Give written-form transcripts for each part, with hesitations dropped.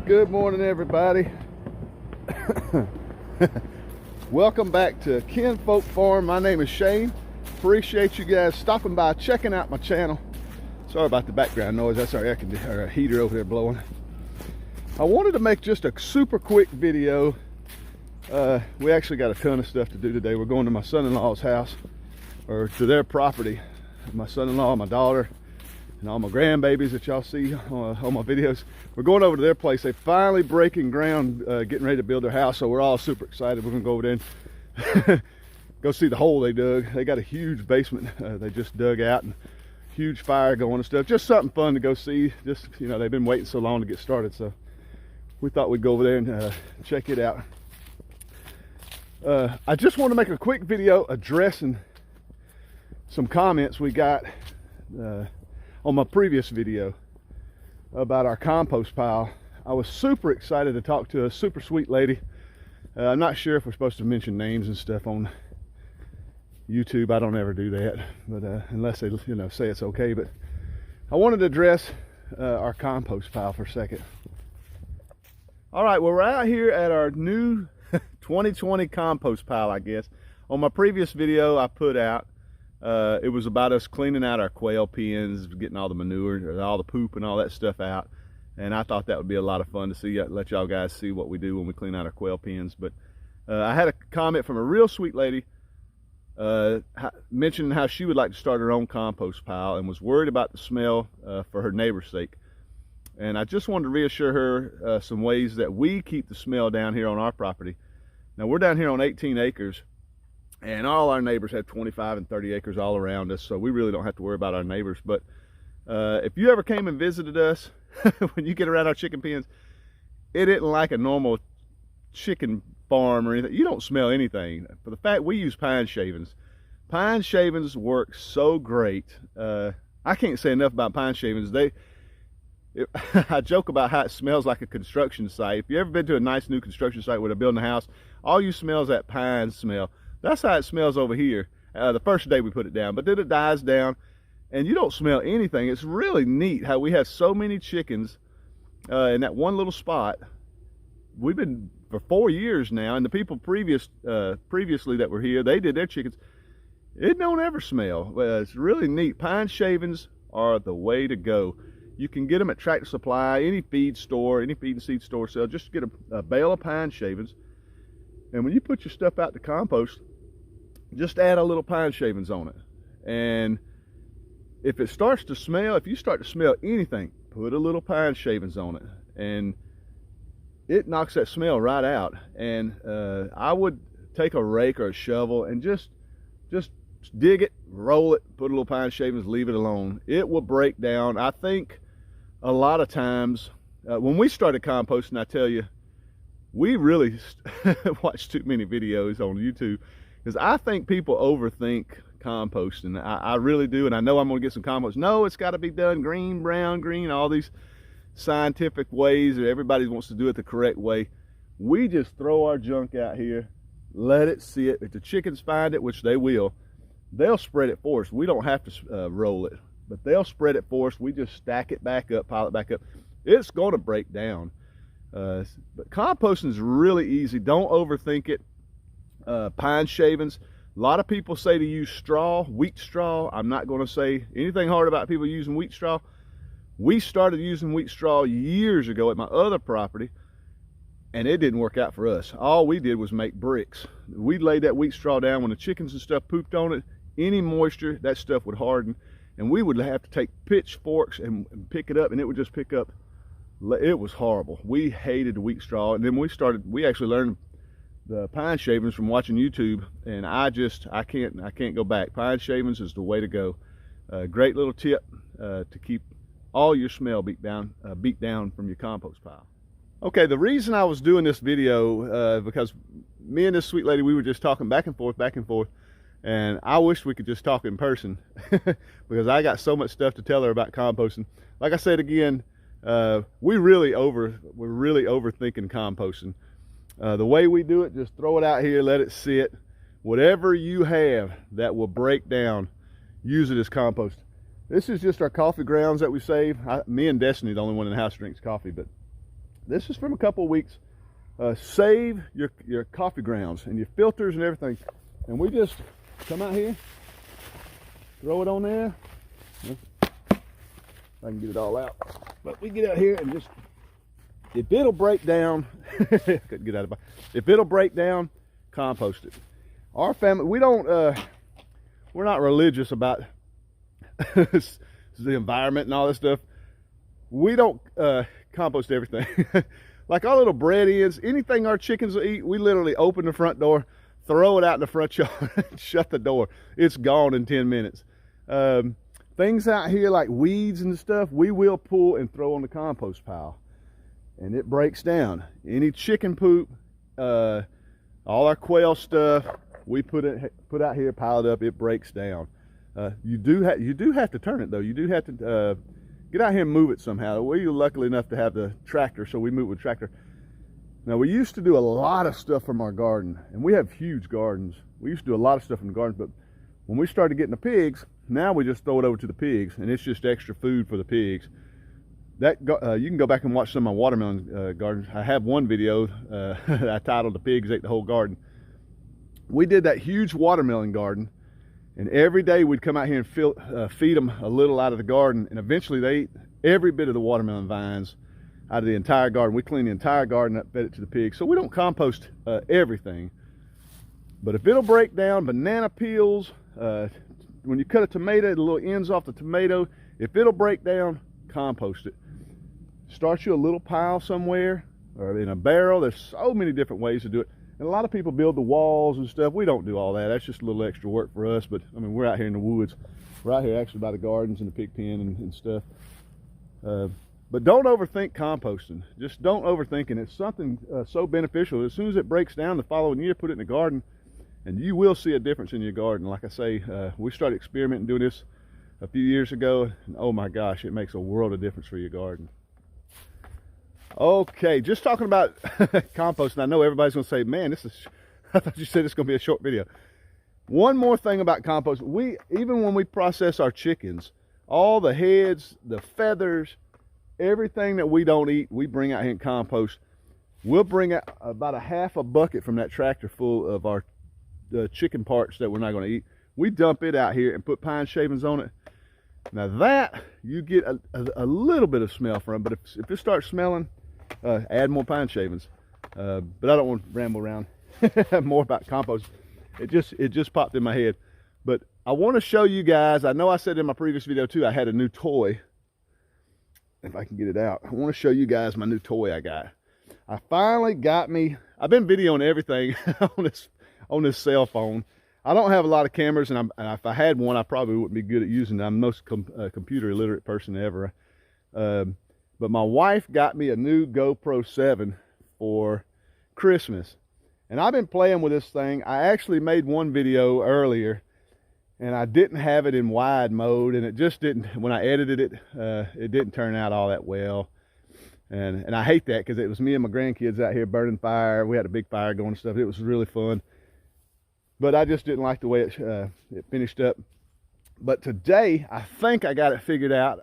Good morning, everybody. Welcome back to Kinfolk Farm. My name is Shane. Appreciate you guys stopping by, checking out my channel. Sorry about the background noise. That's our heater over there blowing. I wanted to make just a super quick video. We actually got a ton of stuff to do today. We're going to my son-in-law's house, or to their property. My son-in-law, my daughter, and all my grandbabies that y'all see on my videos. We're going over to their place. They finally breaking ground, getting ready to build their house, so we're all super excited. We're gonna go over there and go see the hole they dug. They got a huge basement they just dug out, and huge fire going and stuff. Just something fun to go see. Just, you know, they've been waiting so long to get started, so we thought we'd go over there and check it out. I just want to make a quick video addressing some comments we got on my previous video about our compost pile. I was super excited to talk to a super sweet lady. I'm not sure if we're supposed to mention names and stuff on YouTube. I don't ever do that, but unless they, you know, say it's okay. But I wanted to address our compost pile for a second. All right, well, we're out here at our new 2020 compost pile, I guess. On my previous video I put out, it was about us cleaning out our quail pens, getting all the manure, all the poop and all that stuff out. And I thought that would be a lot of fun to see, let y'all guys see what we do when we clean out our quail pens. But I had a comment from a real sweet lady mentioning how she would like to start her own compost pile and was worried about the smell for her neighbor's sake. And I just wanted to reassure her some ways that we keep the smell down here on our property. Now, we're down here on 18 acres. And all our neighbors have 25 and 30 acres all around us, so we really don't have to worry about our neighbors. But if you ever came and visited us, when you get around our chicken pens, it isn't like a normal chicken farm or anything. You don't smell anything. For the fact we use pine shavings. Pine shavings work so great. I can't say enough about pine shavings. I joke about how it smells like a construction site. If you ever been to a nice new construction site where they're building a house, all you smell is that pine smell. That's how it smells over here the first day we put it down, but then it dies down and you don't smell anything. It's really neat how we have so many chickens in that one little spot. We've been for 4 years now, and the people previously that were here, they did their chickens. It don't ever smell. It's really neat. Pine shavings are the way to go. You can get them at Tractor Supply, any feed store, any feed and seed store sale. Just get a bale of pine shavings. And when you put your stuff out to compost, just add a little pine shavings on it. And if it starts to smell, if you start to smell anything, put a little pine shavings on it. And it knocks that smell right out. And I would take a rake or a shovel and just dig it, roll it, put a little pine shavings, leave it alone. It will break down. I think a lot of times, when we started composting, I tell you, we really watch too many videos on YouTube, because I think people overthink composting. I really do, and I know I'm going to get some comments. No, it's got to be done green, brown, green, all these scientific ways that everybody wants to do it the correct way. We just throw our junk out here, let it sit. If the chickens find it, which they will, they'll spread it for us. We don't have to roll it, but they'll spread it for us. We just stack it back up, pile it back up. It's going to break down. But composting is really easy. Don't overthink it. Pine shavings. A lot of people say to use straw, wheat straw. I'm not going to say anything hard about people using wheat straw. We started using wheat straw years ago at my other property, and it didn't work out for us. All we did was make bricks. We laid that wheat straw down. When the chickens and stuff pooped on it, any moisture, that stuff would harden, and we would have to take pitchforks and pick it up, and it would just pick up. It was horrible. We hated the wheat straw. And then we actually learned the pine shavings from watching YouTube, and I can't go back. Pine shavings is the way to go. Great little tip to keep all your smell beat down from your compost pile. Okay, the reason I was doing this video, because me and this sweet lady, we were just talking back and forth, and I wish we could just talk in person because I got so much stuff to tell her about composting. Like I said again, we're really overthinking composting. The way we do it, just throw it out here, let it sit. Whatever you have that will break down, use it as compost. This is just our coffee grounds that we save. Me and Destiny, the only one in the house, drinks coffee, but this is from a couple of weeks. Save your coffee grounds and your filters and everything. And we just come out here, throw it on there. I can get it all out. But we get out here and just, if it'll break down, couldn't get out of it. If it'll break down, compost it. Our family, we don't, we're not religious about the environment and all this stuff. We don't compost everything. Like our little bread ends, anything our chickens will eat, we literally open the front door, throw it out in the front yard, and shut the door. It's gone in 10 minutes. Things out here like weeds and stuff, we will pull and throw on the compost pile. And it breaks down. Any chicken poop, all our quail stuff, we put out here, pile it up, it breaks down. You do have to turn it though. You do have to get out here and move it somehow. We're lucky enough to have the tractor, so we move with tractor. Now we used to do a lot of stuff from our garden, and we have huge gardens. We used to do a lot of stuff from the gardens, but when we started getting the pigs, now we just throw it over to the pigs, and it's just extra food for the pigs. That you can go back and watch some of my watermelon gardens. I have one video I titled "The Pigs Ate the Whole Garden." We did that huge watermelon garden, and every day we'd come out here and feed them a little out of the garden, and eventually they ate every bit of the watermelon vines out of the entire garden. We cleaned the entire garden up, fed it to the pigs. So we don't compost everything, but if it'll break down, banana peels, when you cut a tomato, the little ends off the tomato, if it'll break down, compost it. Start you a little pile somewhere or in a barrel. There's so many different ways to do it. And a lot of people build the walls and stuff. We don't do all that. That's just a little extra work for us. But I mean, we're out here in the woods. We're out here actually by the gardens and the pig pen and stuff. But don't overthink composting. Just don't overthink it. It's something so beneficial. As soon as it breaks down the following year, put it in the garden, and you will see a difference in your garden. Like I say, we started experimenting doing this a few years ago, and oh my gosh, it makes a world of difference for your garden. Okay, just talking about composting. I know everybody's gonna say, man, I thought you said it's gonna be a short video. One more thing about compost. Even when we process our chickens, all the heads, the feathers, everything that we don't eat, we bring out here and compost. We'll bring out about a half a bucket from that tractor full of our chicken parts that we're not gonna eat. We dump it out here and put pine shavings on it. Now that, you get a little bit of smell from it, but if it starts smelling, add more pine shavings. But I don't want to ramble around more about compost. It just popped in my head. But I want to show you guys, I know I said in my previous video too, I had a new toy. If I can get it out. I want to show you guys my new toy I got. I finally got me, I've been videoing everything on this cell phone. I don't have a lot of cameras, and if I had one, I probably wouldn't be good at using it. I'm the most computer illiterate person ever. But my wife got me a new GoPro 7 for Christmas. And I've been playing with this thing. I actually made one video earlier, and I didn't have it in wide mode, and it just didn't, when I edited it, it didn't turn out all that well. And I hate that, because it was me and my grandkids out here burning fire. We had a big fire going and stuff. It was really fun. But I just didn't like the way it finished up. But today, I think I got it figured out.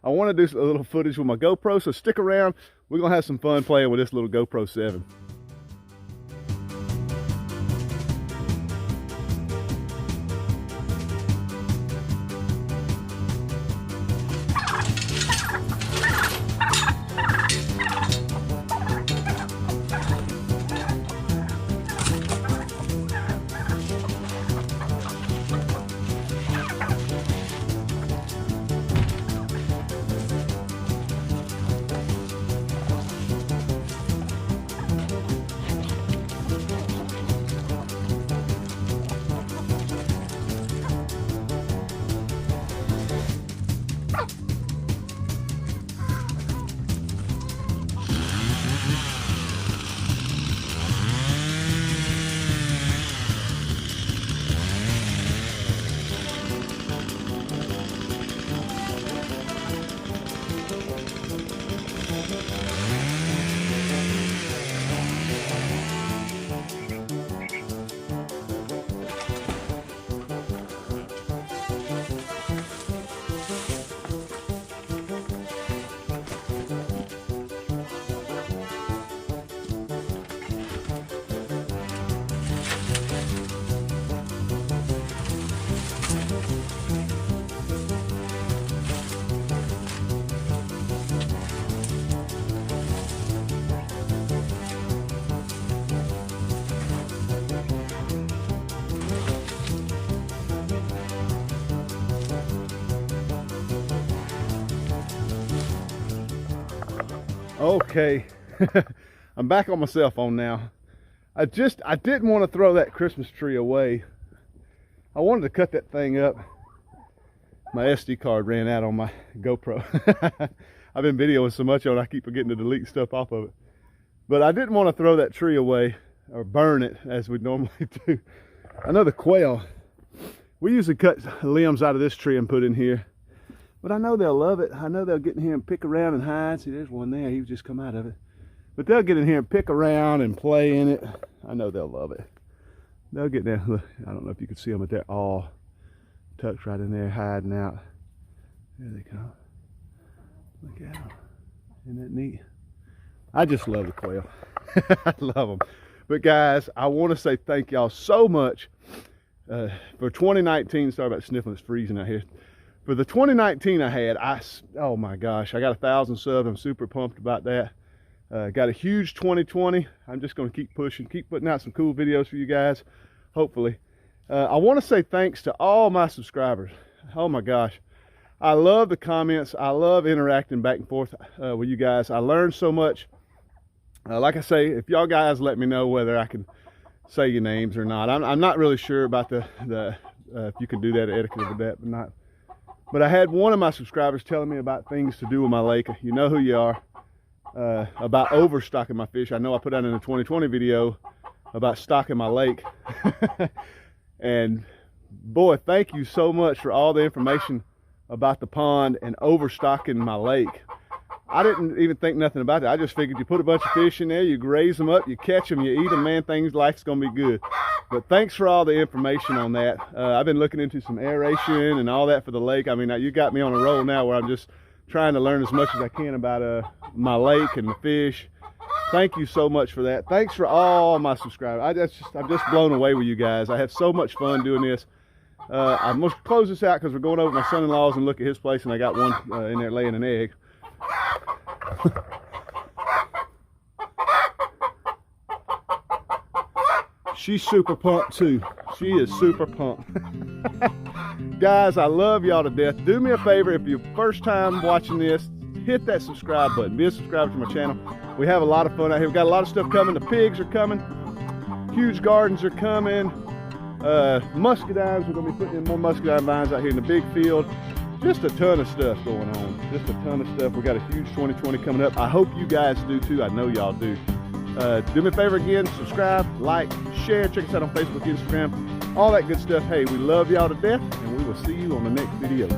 I want to do a little footage with my GoPro, so stick around. We're going to have some fun playing with this little GoPro 7. Okay, I'm back on my cell phone now. I didn't want to throw that Christmas tree away. I wanted to cut that thing up. My SD card ran out on my GoPro. I've been videoing so much on it, I keep forgetting to delete stuff off of it. But I didn't want to throw that tree away or burn it as we normally do. Another quail. We usually cut limbs out of this tree and put in here. But I know they'll love it. I know they'll get in here and pick around and hide. See, there's one there. He just come out of it. But they'll get in here and pick around and play in it. I know they'll love it. They'll get there. Look, I don't know if you can see them, but they're all tucked right in there, hiding out. There they come. Look at them. Isn't that neat? I just love the quail. I love them. But guys, I want to say thank y'all so much for 2019. Sorry about sniffling, it's freezing out here. For the 2019 I had, oh my gosh, I got 1,000 subs. I'm super pumped about that. Got a huge 2020. I'm just going to keep pushing, keep putting out some cool videos for you guys, hopefully. I want to say thanks to all my subscribers. Oh my gosh. I love the comments. I love interacting back and forth with you guys. I learned so much. Like I say, if y'all guys let me know whether I can say your names or not. I'm not really sure about if you can do that, etiquette with that, but I had one of my subscribers telling me about things to do with my lake. You know who you are. About overstocking my fish. I know I put out in a 2020 video about stocking my lake. And boy, thank you so much for all the information about the pond and overstocking my lake. I didn't even think nothing about that. I just figured you put a bunch of fish in there, you graze them up, you catch them, you eat them, man, life's gonna be good. But thanks for all the information on that. I've been looking into some aeration and all that for the lake. I mean, you got me on a roll now where I'm just trying to learn as much as I can about my lake and the fish. Thank you so much for that. Thanks for all my subscribers. I'm just blown away with you guys. I have so much fun doing this. I'm gonna close this out because we're going over to my son-in-law's and look at his place, and I got one in there laying an egg. She's super pumped too. She is super pumped. Guys, I love y'all to death. Do me a favor, if you're first time watching this, hit that subscribe button. Be a subscriber to my channel. We have a lot of fun out here. We've got a lot of stuff coming. The pigs are coming. Huge gardens are coming. Muscadines, we're going to be putting in more muscadine vines out here in the big field. Just a ton of stuff going on. Just a ton of stuff. We got a huge 2020 coming up. I hope you guys do too. I know y'all do. Do me a favor again, subscribe, like, share, check us out on Facebook, Instagram, all that good stuff. Hey, we love y'all to death, and we will see you on the next video.